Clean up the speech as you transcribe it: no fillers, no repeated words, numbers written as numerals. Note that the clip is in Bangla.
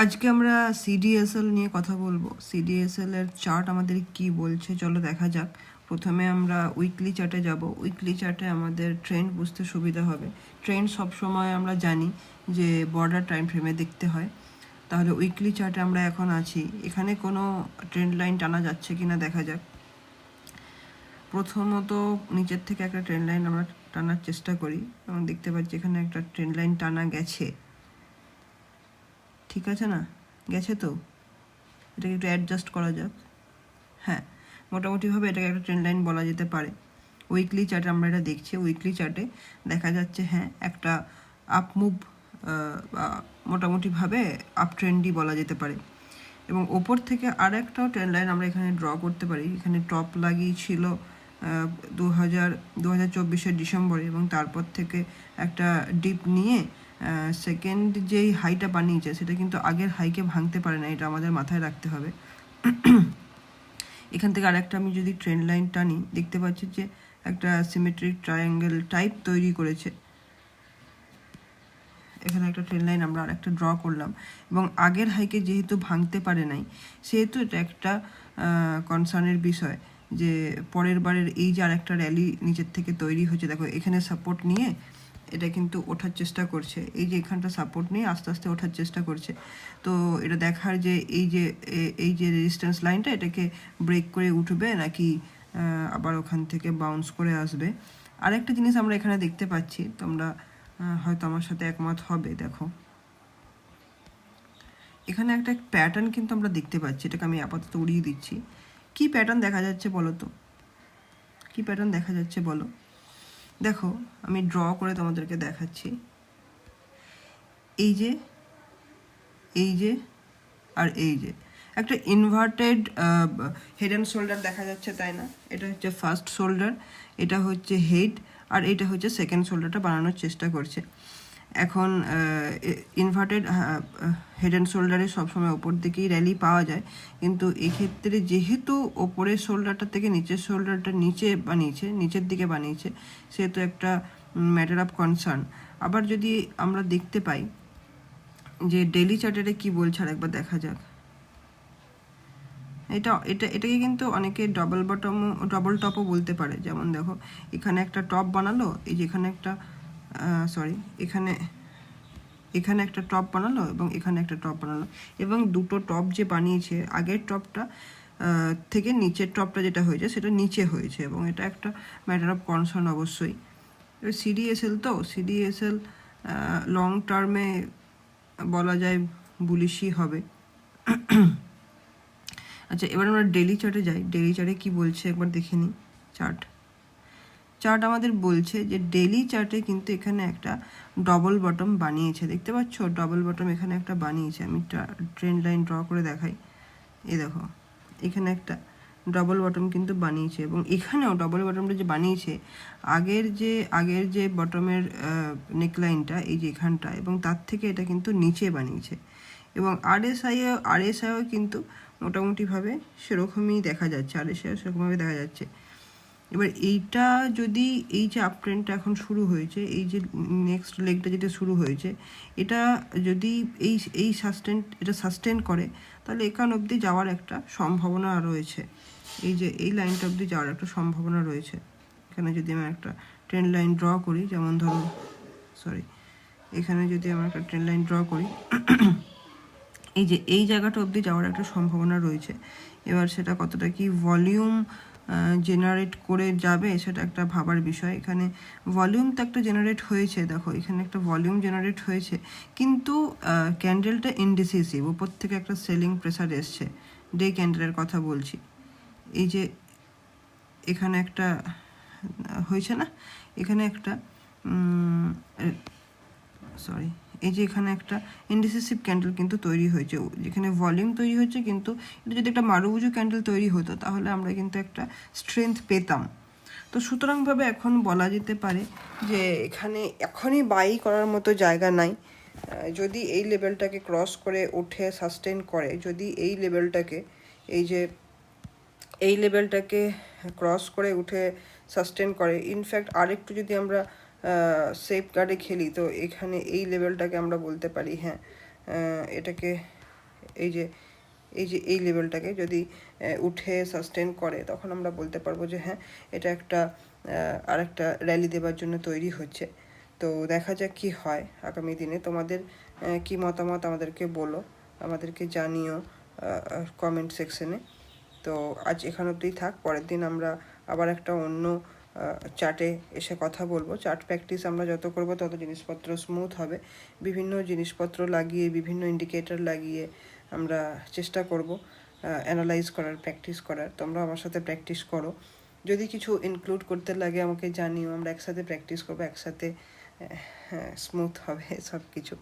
আজকে আমরা সিডিএসএল নিয়ে কথা বলবো। সিডিএসএল এর চার্ট আমাদের কি বলছে চলো দেখা যাক। প্রথমে আমরা উইকলি চার্টে যাব। উইকলি চার্টে আমাদের ট্রেন্ড বুঝতে সুবিধা হবে। ট্রেন্ড সবসময় আমরা জানি যে বর্ডার টাইম ফ্রেমে দেখতে হয়। তাহলে উইকলি চার্টে আমরা এখন আছি, এখানে কোনো ট্রেন্ড লাইন টানা যাচ্ছে কিনা দেখা যাক। প্রথমত নিচের থেকে একটা ট্রেন্ড লাইন আমরা টানার চেষ্টা করি এবং দেখতে পাচ্ছি এখানে একটা ট্রেন্ড লাইন টানা গেছে, ঠিক আছে না? গেছে তো, এটাকে একটু অ্যাডজাস্ট করা যাক। হ্যাঁ, মোটামুটিভাবে এটাকে একটা ট্রেন্ড লাইন বলা যেতে পারে। উইকলি চার্টে আমরা এটা দেখছি। উইকলি চার্টে দেখা যাচ্ছে হ্যাঁ একটা আপ মুভ, মোটামুটিভাবে আপ ট্রেন্ডই বলা যেতে পারে। এবং ওপর থেকে আর একটাও ট্রেন্ড লাইন আমরা এখানে ড্র করতে পারি। এখানে টপ লাগিয়েছিল 2024 ডিসেম্বরে এবং তারপর থেকে একটা ডিপ নিয়ে সেকেন্ড যেই হাইটা বানিয়েছে সেটা কিন্তু আগের হাইকে ভাঙতে পারে না, এটা আমাদের মাথায় রাখতে হবে। এখান থেকে আরেকটা আমি যদি ট্রেন্ড লাইন টানি, দেখতে পাচ্ছি যে একটা সিমেট্রিক ট্রায়াঙ্গেল টাইপ তৈরি করেছে। এখানে একটা ট্রেন্ড লাইন আমরা আরেকটা ড্র করলাম এবং আগের হাইকে যেহেতু ভাঙতে পারে নাই, সেহেতু এটা একটা কনসার্নের বিষয় যে পরের বারের এই যে আরেকটা র্যালি নিচের থেকে তৈরি হচ্ছে। দেখো এখানে সাপোর্ট নিয়ে এটা কিন্তু ওঠার চেষ্টা করছে, এই যে এখানটা সাপোর্ট নিয়ে আস্তে আস্তে ওঠার চেষ্টা করছে। তো এটা দেখার যে এই যে রেজিস্ট্যান্স লাইনটা এটাকে ব্রেক করে উঠবে নাকি আবার ওখান থেকে বাউন্স করে আসবে। আরেকটা জিনিস আমরা এখানে দেখতে পাচ্ছি, তোমরা হয়তো আমার সাথে একমত হবে। দেখো এখানে একটা প্যাটার্ন কিন্তু আমরা দেখতে পাচ্ছি, এটাকে আমি আপাতত উড়িয়ে দিচ্ছি। কি প্যাটার্ন দেখা যাচ্ছে বলো তো, কি প্যাটার্ন দেখা যাচ্ছে বলো? দেখো আমি ড্র করে তোমাদেরকে দেখাচ্ছি। এই যে আর এই যে একটা ইনভার্টেড হেড অ্যান্ড শোল্ডার দেখা যাচ্ছে, তাই না? এটা হচ্ছে ফার্স্ট শোল্ডার, এটা হচ্ছে হেড, আর এটা হচ্ছে সেকেন্ড শোল্ডারটা বানানোর চেষ্টা করছে। এখন ইনভার্টেড হেড অ্যান্ড শোল্ডারে সবসময় ওপর দিকেই র্যালি পাওয়া যায়, কিন্তু এক্ষেত্রে যেহেতু ওপরের শোল্ডারটা থেকে নিচের শোল্ডারটা নিচের দিকে বানিয়েছে, সেহেতু একটা ম্যাটার অফ কনসার্ন। আবার যদি আমরা দেখতে পাই যে ডেলি চার্টারে কি বলছে আরেকবার দেখা যাক। এটাকে কিন্তু অনেকে ডবল টপও বলতে পারে। যেমন দেখো এখানে একটা টপ বানালো, এই যে এখানে একটা এখানে একটা টপ বানালো এবং এখানে একটা টপ বানালো, এবং দুটো টপ যে বানিয়েছে আগের টপটা থেকে নিচের টপটা যেটা হয়েছে সেটা নিচে হয়েছে, এবং এটা একটা ম্যাটার অফ কনসার্ন অবশ্যই। সিডিএসএল তো সিডিএসএল লং টার্মে বলা যায় বুলিশই হবে। আচ্ছা, এবার আমরা ডেলি চার্টে যাই। ডেলি চার্টে কি বলছে একবার দেখে নিই। চার্ট আমাদের বলছে যে ডেলি চার্টে কিন্তু এখানে একটা ডবল বটম বানিয়েছে, দেখতে পাচ্ছ ডবল বটম এখানে একটা বানিয়েছে। আমি ট্রেন্ড লাইন ড্র করে দেখাই। এই দেখো এখানে একটা ডবল বটম কিন্তু বানিয়েছে, এবং এখানেও ডবল বটমটা যে বানিয়েছে আগের যে বটমের নেকলাইনটা এই যে এখানটা, এবং তার থেকে এটা কিন্তু নিচে বানিয়েছে। এবং আরএসআইও কিন্তু মোটামুটিভাবে সেরকমই দেখা যাচ্ছে, আরএসআইও সেরকমভাবে দেখা যাচ্ছে। এবার এইটা যদি এই যে আপ ট্রেন্ডটা এখন শুরু হয়েছে, এই যে নেক্সট লেগটা যেটা শুরু হয়েছে, এটা যদি এটা সাস্টেন করে, তাহলে এখান অবধি যাওয়ার একটা সম্ভাবনা রয়েছে। এই যে এই লাইনটা অবধি যাওয়ার একটা সম্ভাবনা রয়েছে। এখানে যদি আমি একটা ট্রেন্ড লাইন ড্র করি, যেমন ধরো এখানে যদি আমরা একটা ট্রেন্ড লাইন ড্র করি, এই যে এই জায়গাটা অবধি যাওয়ার একটা সম্ভাবনা রয়েছে। এবার সেটা কতটা কি ভলিউম জেনারেট করে যাবে সেটা একটা ভাবার বিষয়। এখানে ভলিউম তো একটা জেনারেট হয়েছে, দেখো এখানে একটা ভলিউম জেনারেট হয়েছে, কিন্তু ক্যান্ডেলটা ইনডিসিসিভ, ওপর থেকে একটা সেলিং প্রেসার এসছে। ডে ক্যান্ডেলের কথা বলছি। এই যে এখানে একটা হয়েছে না, এখানে একটা এই যে এখানে একটা ইনডিসিসিভ ক্যান্ডেল কিন্তু তৈরি হয়েছে, যেখানে ভলিউম তৈরি হচ্ছে, কিন্তু এটা যদি একটা মারুবুজু ক্যান্ডেল তৈরি হতো তাহলে আমরা কিন্তু একটা স্ট্রেংথ পেতাম। তো সুতরাংভাবে এখন বলা যেতে পারে যে এখানে এখনই বাই করার মতো জায়গা নাই। যদি এই লেভেলটাকে ক্রস করে উঠে সাস্টেন করে, যদি এই লেভেলটাকে ক্রস করে উঠে সাস্টেন করে, ইনফ্যাক্ট আরেকটু যদি আমরা সেফ গার্ডে খেলি, তো এখানে এই লেভেলটাকে আমরা বলতে পারি হ্যাঁ এটাকে এই লেভেলটাকে যদি উঠে সাস্টেন করে, তখন আমরা বলতে পারবো যে হ্যাঁ, এটা একটা আরেকটা র্যালি দেওয়ার জন্য তৈরি হচ্ছে। তো দেখা যাক কি হয় আগামী দিনে। তোমাদের কি মতামত আমাদেরকে বলো, আমাদেরকে জানিও কমেন্ট সেকশনে। তো আজ এখান অবধিই থাক, পরের দিন আমরা আবার একটা অন্য চার্টে এসে কথা বলবো। চার্ট প্র্যাকটিস আমরা যত করব তত জিনিসপত্র স্মুথ হবে। বিভিন্ন জিনিসপত্র লাগিয়ে, বিভিন্ন ইন্ডিকেটর লাগিয়ে আমরা চেষ্টা করব অ্যানালাইজ করার, প্র্যাকটিস করার। তোমরা আমার সাথে প্র্যাকটিস করো, যদি কিছু ইনক্লুড করতে লাগে আমাকে জানিও, আমরা একসাথে প্র্যাকটিস করবো, একসাথে স্মুথ হবে সব কিছু।